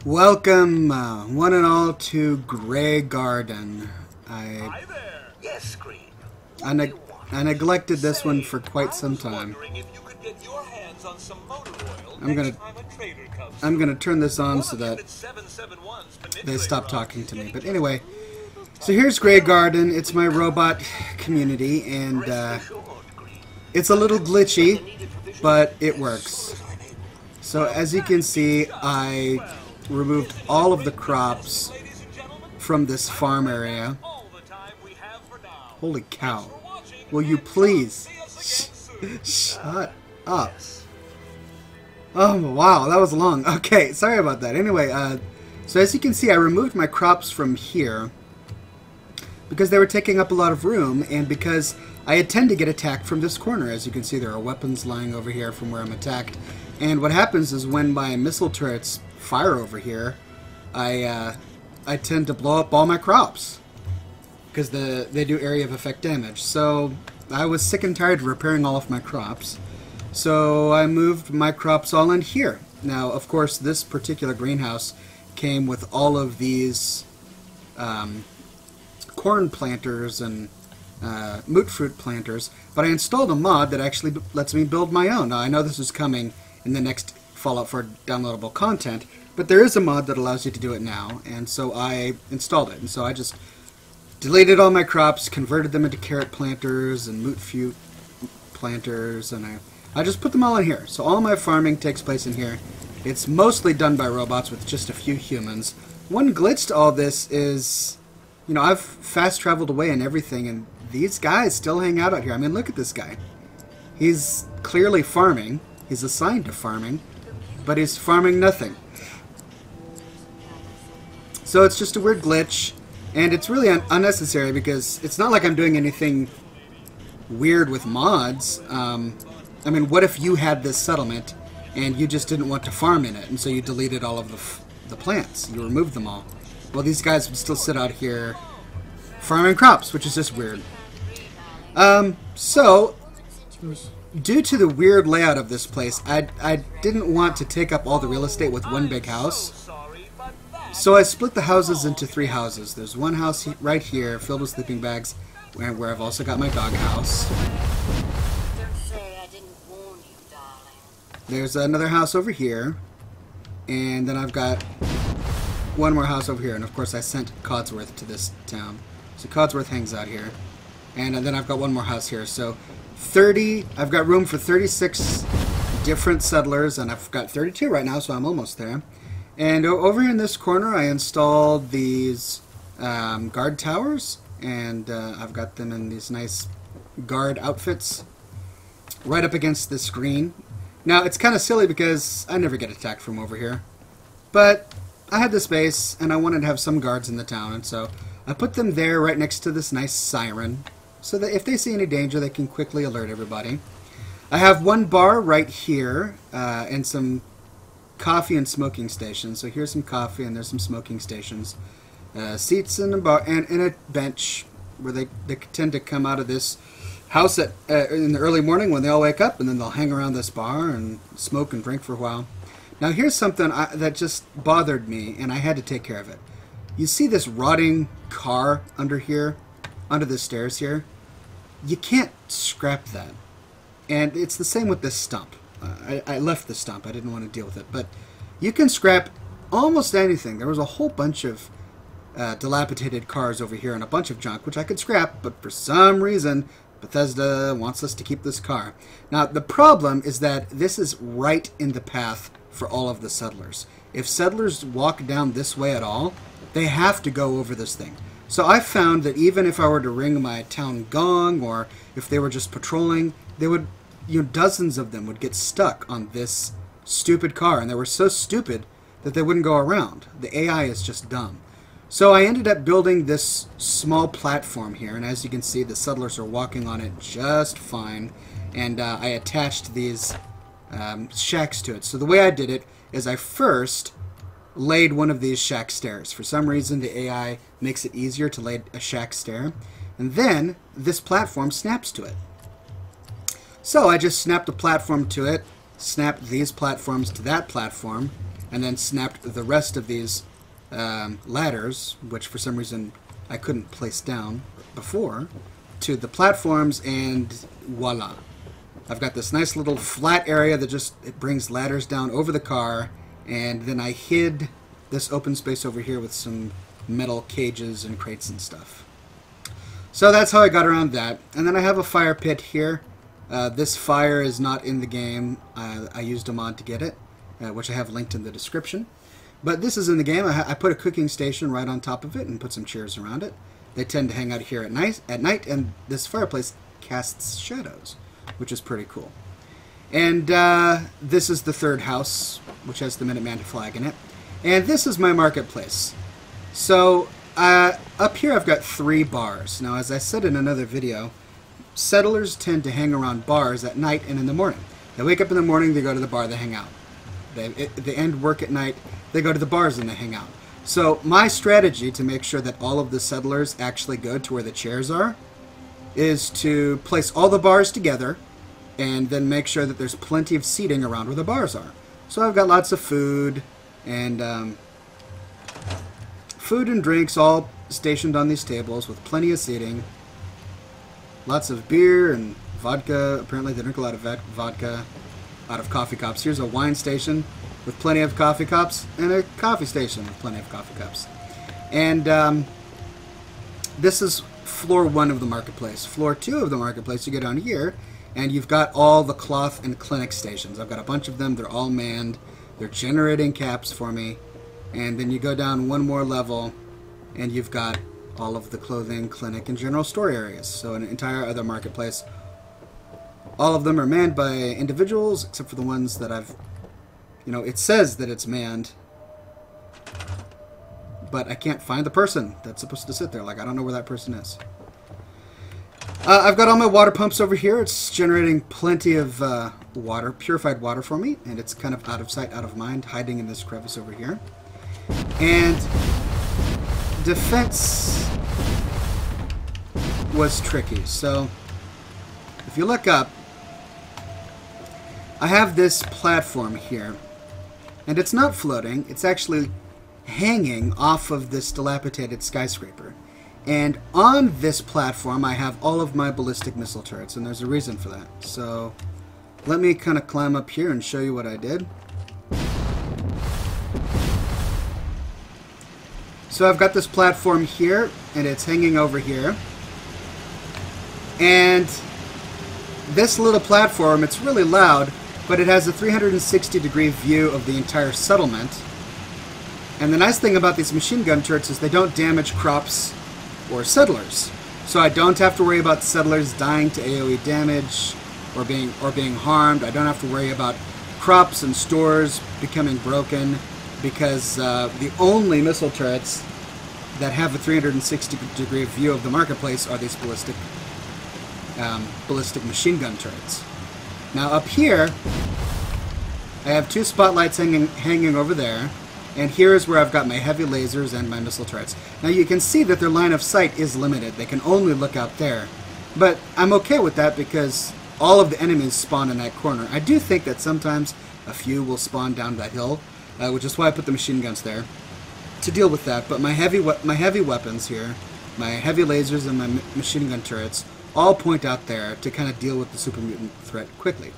Welcome, one and all, to Graygarden. Hi there. Yes, Green. I, neg I neglected this one for quite some time. I'm gonna turn this on so that they stop talking to me. But anyway, so here's Graygarden. It's my robot community, and it's a little glitchy, but it works. So as you can see, I removed all of the crops from this farm area. Holy cow. Will you please shut up? Oh, wow, that was long. Okay, sorry about that. Anyway, so as you can see, I removed my crops from here because they were taking up a lot of room, and because I tend to get attacked from this corner. As you can see, there are weapons lying over here from where I'm attacked. And what happens is when my missile turrets fire over here, I tend to blow up all my crops because they do area of effect damage. So I was sick and tired of repairing all of my crops, so I moved my crops all in here. Now, of course, this particular greenhouse came with all of these corn planters and moot fruit planters, but I installed a mod that actually lets me build my own. Now, I know this is coming in the next Fallout 4 downloadable content, but there is a mod that allows you to do it now, and so I installed it. And so I just deleted all my crops, converted them into carrot planters and moot fruit planters, and I just put them all in here. So all my farming takes place in here. It's mostly done by robots with just a few humans. One glitch to all this is, you know, I've fast traveled away and everything, and these guys still hang out here. I mean, look at this guy. He's clearly farming. He's assigned to farming, but he's farming nothing. So it's just a weird glitch, and it's really unnecessary because it's not like I'm doing anything weird with mods. I mean, what if you had this settlement and you just didn't want to farm in it, and so you deleted all of the plants? You removed them all. Well, these guys would still sit out here farming crops, which is just weird. So, due to the weird layout of this place, I didn't want to take up all the real estate with one big house. So I split the houses into 3 houses. There's one house right here filled with sleeping bags, where I've also got my dog house. There's another house over here, and then I've got one more house over here. And of course I sent Codsworth to this town. So Codsworth hangs out here. And then I've got one more house here. So I've got room for 36 different settlers, and I've got 32 right now, so I'm almost there. And over here in this corner, I installed these guard towers, and I've got them in these nice guard outfits right up against the screen. Now, it's kind of silly because I never get attacked from over here, but I had the space, and I wanted to have some guards in the town, and so I put them there right next to this nice siren, so that if they see any danger, they can quickly alert everybody. I have one bar right here, and some coffee and smoking stations. So here's some coffee, and there's some smoking stations. Seats in a bar, and a bench, where they tend to come out of this house in the early morning when they all wake up, and then they'll hang around this bar and smoke and drink for a while. Now here's something that just bothered me, and I had to take care of it. You see this rotting car under here, under the stairs here? You can't scrap that. And it's the same with this stump. I left the stump. I didn't want to deal with it. But you can scrap almost anything. There was a whole bunch of dilapidated cars over here and a bunch of junk, which I could scrap, but for some reason, Bethesda wants us to keep this car. Now, the problem is that this is right in the path for all of the settlers. If settlers walk down this way at all, they have to go over this thing. So I found that even if I were to ring my town gong, or if they were just patrolling, they would, dozens of them would get stuck on this stupid car, and they were so stupid that they wouldn't go around. The AI is just dumb. So I ended up building this small platform here, and as you can see, the settlers are walking on it just fine, and I attached these shacks to it. So the way I did it is I first laid one of these shack stairs. For some reason, the AI makes it easier to lay a shack stair, and then this platform snaps to it. So I just snapped a platform to it, snapped these platforms to that platform, and then snapped the rest of these ladders, which for some reason I couldn't place down before, to the platforms, and voila. I've got this nice little flat area that just it brings ladders down over the car, and then I hid this open space over here with some metal cages and crates and stuff. So that's how I got around that. And then I have a fire pit here. This fire is not in the game. I used a mod to get it, which I have linked in the description. But this is in the game. I put a cooking station right on top of it and put some chairs around it. They tend to hang out here at night, and this fireplace casts shadows, which is pretty cool. And this is the third house, which has the Minuteman flag in it. And this is my marketplace. So up here I've got 3 bars. Now, as I said in another video, settlers tend to hang around bars at night and in the morning. They wake up in the morning, they go to the bar, they hang out. They end work at night, they go to the bars and they hang out. So my strategy to make sure that all of the settlers actually go to where the chairs are is to place all the bars together and then make sure that there's plenty of seating around where the bars are. So I've got lots of food and drinks all stationed on these tables with plenty of seating. Lots of beer and vodka. Apparently they drink a lot of vodka out of coffee cups. Here's a wine station with plenty of coffee cups and a coffee station with plenty of coffee cups. And this is floor 1 of the marketplace. Floor 2 of the marketplace, you get down here, and you've got all the cloth and clinic stations. I've got a bunch of them. They're all manned. They're generating caps for me. And then you go down 1 more level, and you've got all of the clothing, clinic, and general store areas. So an entire other marketplace. All of them are manned by individuals, except for the ones that I've... You know, it says that it's manned, but I can't find the person that's supposed to sit there. Like, I don't know where that person is. I've got all my water pumps over here. It's generating plenty of water, purified water for me, and it's kind of out of sight, out of mind, hiding in this crevice over here. And defense was tricky. So if you look up, I have this platform here, and it's not floating. It's actually hanging off of this dilapidated skyscraper. And on this platform, I have all of my ballistic missile turrets, and there's a reason for that. So let me kind of climb up here and show you what I did. So I've got this platform here, and it's hanging over here. And this little platform, it's really loud, but it has a 360-degree view of the entire settlement. And the nice thing about these machine gun turrets is they don't damage crops or settlers. So I don't have to worry about settlers dying to AoE damage or being harmed. I don't have to worry about crops and stores becoming broken, because the only missile turrets that have a 360-degree view of the marketplace are these ballistic machine gun turrets. Now up here, I have 2 spotlights hanging over there, and here is where I've got my heavy lasers and my missile turrets. Now you can see that their line of sight is limited. They can only look out there. But I'm okay with that because all of the enemies spawn in that corner. I do think that sometimes a few will spawn down that hill, which is why I put the machine guns there to deal with that. But my heavy weapons here, my heavy lasers and my machine gun turrets, all point out there to kind of deal with the super mutant threat quickly.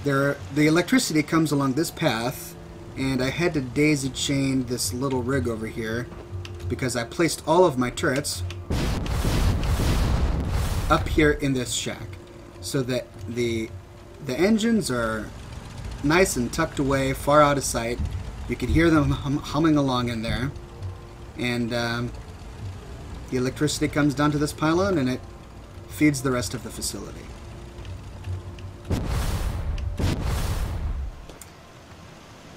The electricity comes along this path, and I had to daisy chain this little rig over here because I placed all of my turrets up here in this shack, so that the engines are nice and tucked away, far out of sight. You can hear them humming along in there, and the electricity comes down to this pylon and it feeds the rest of the facility.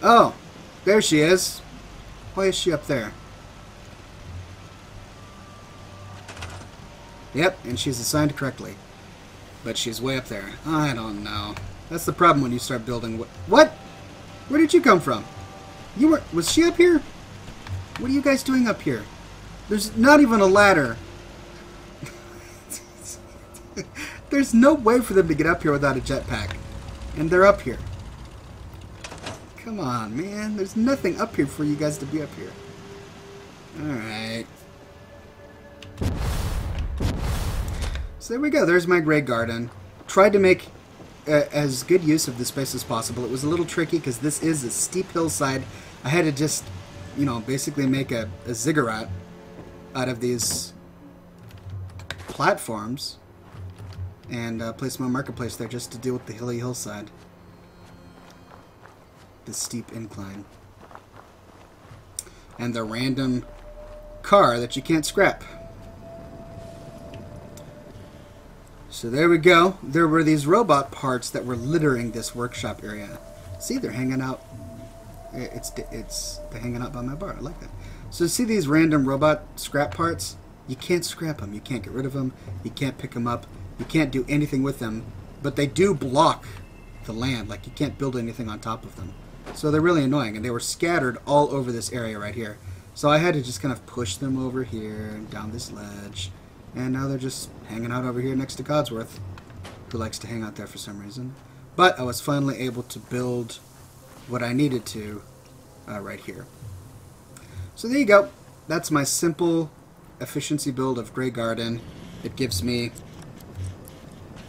Oh, there she is. Why is she up there? Yep, and she's assigned correctly. But she's way up there. I don't know. That's the problem when you start building... What? Where did you come from? You were... Was she up here? What are you guys doing up here? There's not even a ladder. There's no way for them to get up here without a jetpack. And they're up here. Come on, man. There's nothing up here for you guys to be up here. Alright. So there we go. There's my Graygarden. Tried to make as good use of this space as possible. It was a little tricky because this is a steep hillside. I had to just, you know, basically make a ziggurat out of these platforms and place my marketplace there just to deal with the hilly hillside. The steep incline. And the random car that you can't scrap. So there we go. There were these robot parts that were littering this workshop area. See, they're hanging out. They're hanging out by my bar. I like that. So see these random robot scrap parts? You can't scrap them. You can't get rid of them. You can't pick them up. You can't do anything with them. But they do block the land. Like, you can't build anything on top of them. So they're really annoying. And they were scattered all over this area right here. So I had to just kind of push them over here and down this ledge. And now they're just hanging out over here next to Codsworth, who likes to hang out there for some reason. But I was finally able to build what I needed to right here. So there you go. That's my simple efficiency build of Graygarden. It gives me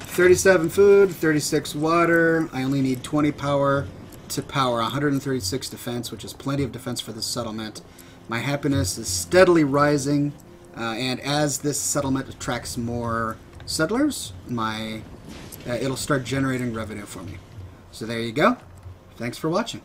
37 food, 36 water. I only need 20 power to power 136 defense, which is plenty of defense for this settlement. My happiness is steadily rising. And as this settlement attracts more settlers, it'll start generating revenue for me. So there you go. Thanks for watching.